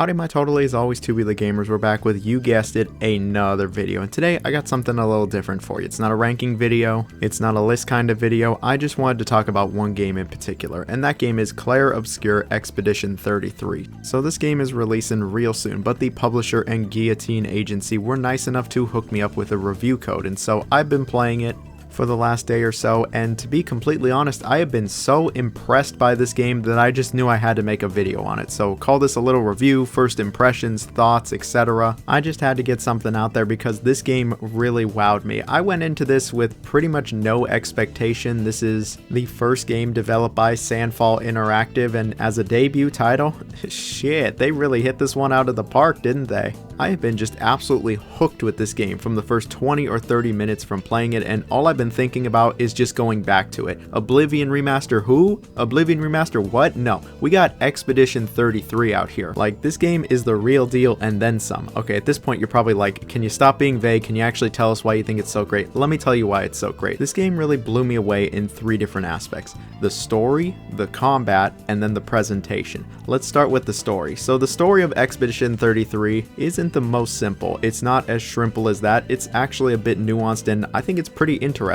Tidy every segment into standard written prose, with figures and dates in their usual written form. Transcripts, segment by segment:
Howdy my totally, always Tubi the Gamers, we're back with, you guessed it, another video, and today I got something a little different for you. It's not a ranking video, it's not a list kind of video, I just wanted to talk about one game in particular, and that game is Clair Obscur Expedition 33. So this game is releasing real soon, but the publisher and Guillotine agency were nice enough to hook me up with a review code, and so I've been playing it for the last day or so, and to be completely honest, I have been so impressed by this game that I just knew I had to make a video on it. So call this a little review, first impressions, thoughts, etc. I just had to get something out there because this game really wowed me. I went into this with pretty much no expectation. This is the first game developed by Sandfall Interactive, and as a debut title, shit, they really hit this one out of the park, didn't they? I have been just absolutely hooked with this game from the first 20 or 30 minutes from playing it, and all I've been thinking about is just going back to it. Oblivion Remaster who? Oblivion Remaster what? No, we got Expedition 33 out here. Like, this game is the real deal and then some. Okay, at this point you're probably like, can you stop being vague? Can you actually tell us why you think it's so great? Let me tell you why it's so great. This game really blew me away in three different aspects: the story, the combat, and then the presentation. Let's start with the story. So the story of Expedition 33 isn't the most simple. It's not as shrimple as that. It's actually a bit nuanced, and I think it's pretty interesting.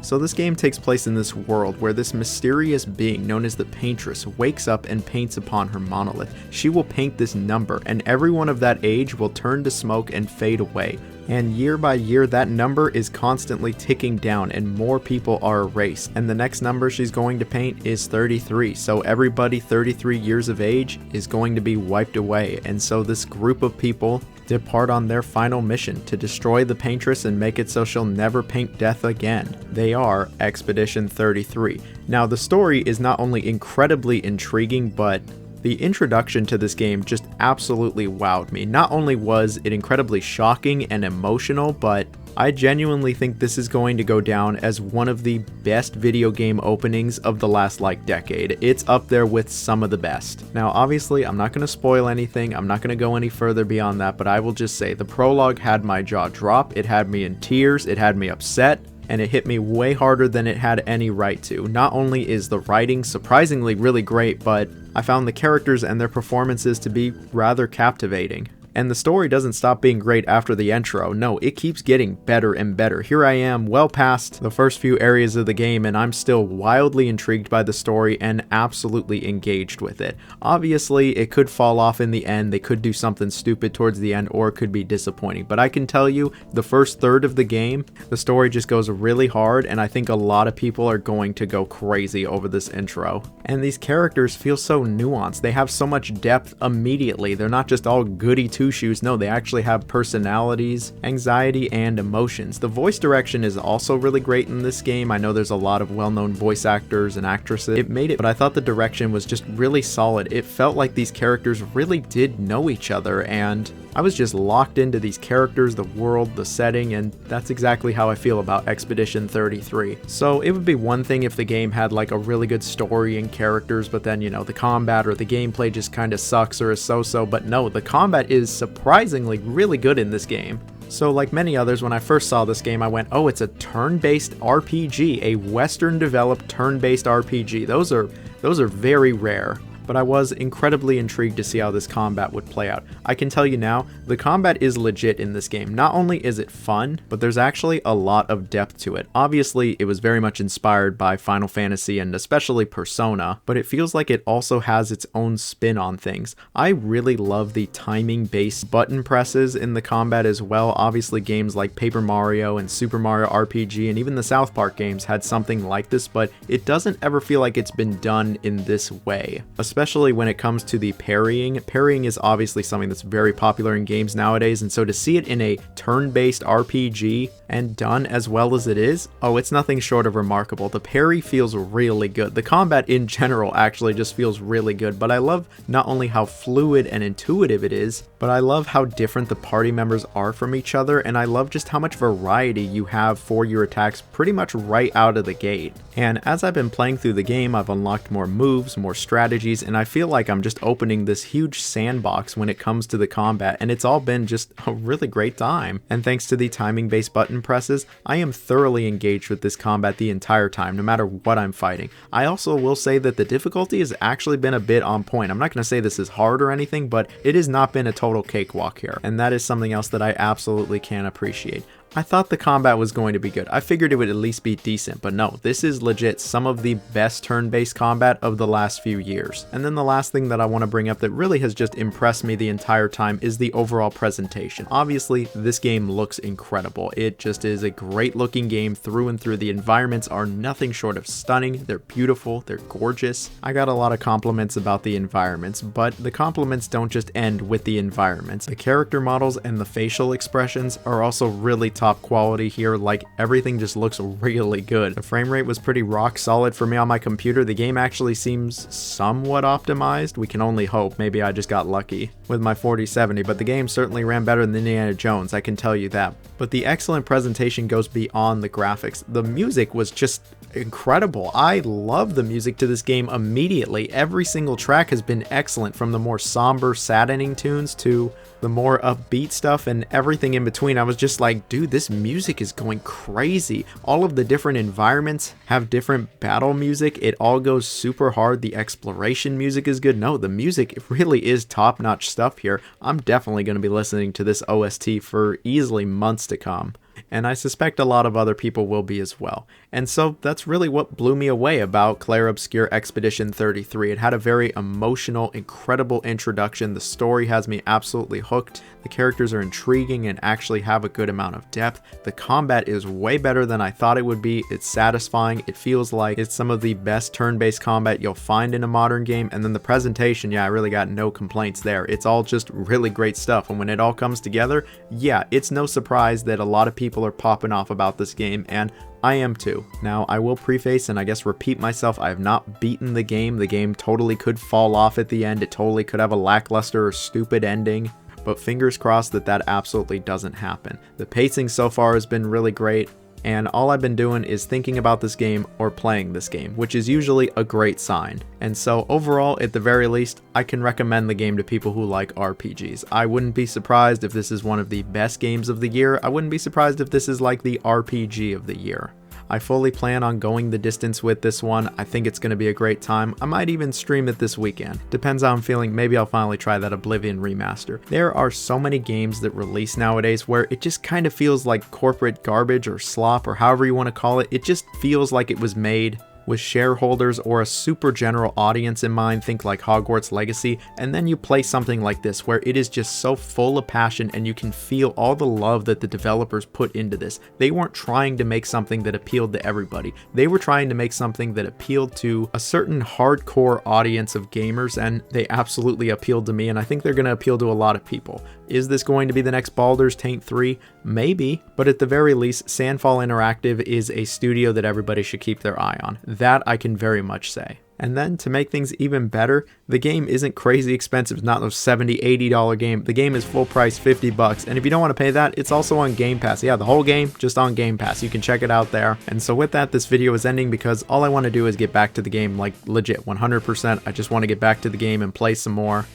So this game takes place in this world where this mysterious being known as the Paintress wakes up and paints upon her monolith. She will paint this number, and everyone of that age will turn to smoke and fade away. And year by year, that number is constantly ticking down and more people are erased. And the next number she's going to paint is 33. So everybody 33 years of age is going to be wiped away. And so this group of people depart on their final mission to destroy the Paintress and make it so she'll never paint death again. They are Expedition 33. Now the story is not only incredibly intriguing, but the introduction to this game just absolutely wowed me. Not only was it incredibly shocking and emotional, but I genuinely think this is going to go down as one of the best video game openings of the last decade. It's up there with some of the best. Now obviously I'm not going to spoil anything, I'm not going to go any further beyond that, but I will just say the prologue had my jaw drop, it had me in tears, it had me upset, and it hit me way harder than it had any right to. Not only is the writing surprisingly really great, but I found the characters and their performances to be rather captivating. And the story doesn't stop being great after the intro. No, it keeps getting better and better. Here I am, well past the first few areas of the game, and I'm still wildly intrigued by the story and absolutely engaged with it. Obviously, it could fall off in the end, they could do something stupid towards the end, or it could be disappointing. But I can tell you, the first third of the game, the story just goes really hard, and I think a lot of people are going to go crazy over this intro. And these characters feel so nuanced. They have so much depth immediately. They're not just all goody two-shoes. No, they actually have personalities, anxiety, and emotions. The voice direction is also really great in this game. I know there's a lot of well-known voice actors and actresses. It made it, but I thought the direction was just really solid. It felt like these characters really did know each other, and I was just locked into these characters, the world, the setting, and that's exactly how I feel about Expedition 33. So it would be one thing if the game had like a really good story and characters, but then, you know, the combat or the gameplay just kind of sucks or is so-so, but no, the combat is surprisingly really good in this game. So like many others, when I first saw this game, I went, oh, it's a turn-based RPG, a Western-developed turn-based RPG. Those are very rare. But I was incredibly intrigued to see how this combat would play out. I can tell you now, the combat is legit in this game. Not only is it fun, but there's actually a lot of depth to it. Obviously, it was very much inspired by Final Fantasy and especially Persona, but it feels like it also has its own spin on things. I really love the timing-based button presses in the combat as well. Obviously, games like Paper Mario and Super Mario RPG and even the South Park games had something like this, but it doesn't ever feel like it's been done in this way. Especially when it comes to the parrying. Parrying is obviously something that's very popular in games nowadays, and so to see it in a turn-based RPG and done as well as it is, oh, it's nothing short of remarkable. The parry feels really good. The combat in general actually just feels really good, but I love not only how fluid and intuitive it is, but I love how different the party members are from each other, and I love just how much variety you have for your attacks pretty much right out of the gate. And as I've been playing through the game, I've unlocked more moves, more strategies, and I feel like I'm just opening this huge sandbox when it comes to the combat, and it's all been just a really great time. And thanks to the timing-based button presses, I am thoroughly engaged with this combat the entire time, no matter what I'm fighting. I also will say that the difficulty has actually been a bit on point. I'm not going to say this is hard or anything, but it has not been a total cakewalk here, and that is something else that I absolutely can appreciate. I thought the combat was going to be good. I figured it would at least be decent, but no, this is legit some of the best turn-based combat of the last few years. And then the last thing that I want to bring up that really has just impressed me the entire time is the overall presentation. Obviously, this game looks incredible. It just is a great looking game through and through. The environments are nothing short of stunning. They're beautiful. They're gorgeous. I got a lot of compliments about the environments, but the compliments don't just end with the environments. The character models and the facial expressions are also really top quality here. Like, everything just looks really good. The frame rate was pretty rock solid for me on my computer. The game actually seems somewhat optimized. We can only hope. Maybe I just got lucky with my 4070, but the game certainly ran better than Indiana Jones, I can tell you that. But the excellent presentation goes beyond the graphics. The music was just incredible. I love the music to this game immediately. Every single track has been excellent, from the more somber, saddening tunes to the more upbeat stuff and everything in between. I was just like, dude, this music is going crazy. All of the different environments have different battle music. It all goes super hard. The exploration music is good. No, the music really is top-notch stuff here. I'm definitely going to be listening to this OST for easily months to come, and I suspect a lot of other people will be as well. And so that's really what blew me away about Clair Obscur Expedition 33. It had a very emotional, incredible introduction. The story has me absolutely hooked. The characters are intriguing and actually have a good amount of depth. The combat is way better than I thought it would be. It's satisfying. It feels like it's some of the best turn-based combat you'll find in a modern game. And then the presentation, yeah, I really got no complaints there. It's all just really great stuff. And when it all comes together, yeah, it's no surprise that a lot of people are popping off about this game, and I am too. Now, I will preface and I guess repeat myself, I have not beaten the game. The game totally could fall off at the end. It totally could have a lackluster or stupid ending, but fingers crossed that that absolutely doesn't happen. The pacing so far has been really great, and all I've been doing is thinking about this game or playing this game, which is usually a great sign. And so overall, at the very least, I can recommend the game to people who like RPGs. I wouldn't be surprised if this is one of the best games of the year. I wouldn't be surprised if this is like the RPG of the year. I fully plan on going the distance with this one. I think it's going to be a great time. I might even stream it this weekend. Depends how I'm feeling. Maybe I'll finally try that Oblivion remaster. There are so many games that release nowadays where it just kind of feels like corporate garbage or slop or however you want to call it. It just feels like it was made with shareholders or a super general audience in mind. Think like Hogwarts Legacy, and then you play something like this where it is just so full of passion and you can feel all the love that the developers put into this. They weren't trying to make something that appealed to everybody. They were trying to make something that appealed to a certain hardcore audience of gamers, and they absolutely appealed to me, and I think they're going to appeal to a lot of people. Is this going to be the next Baldur's Gate 3? Maybe, but at the very least, Sandfall Interactive is a studio that everybody should keep their eye on. That I can very much say. And then to make things even better, the game isn't crazy expensive. It's not a $70, $80 game. The game is full price, $50. And if you don't want to pay that, it's also on Game Pass. Yeah, the whole game just on Game Pass. You can check it out there. And so with that, this video is ending because all I want to do is get back to the game, like legit 100%. I just want to get back to the game and play some more.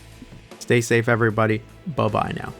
Stay safe, everybody. Bye-bye now.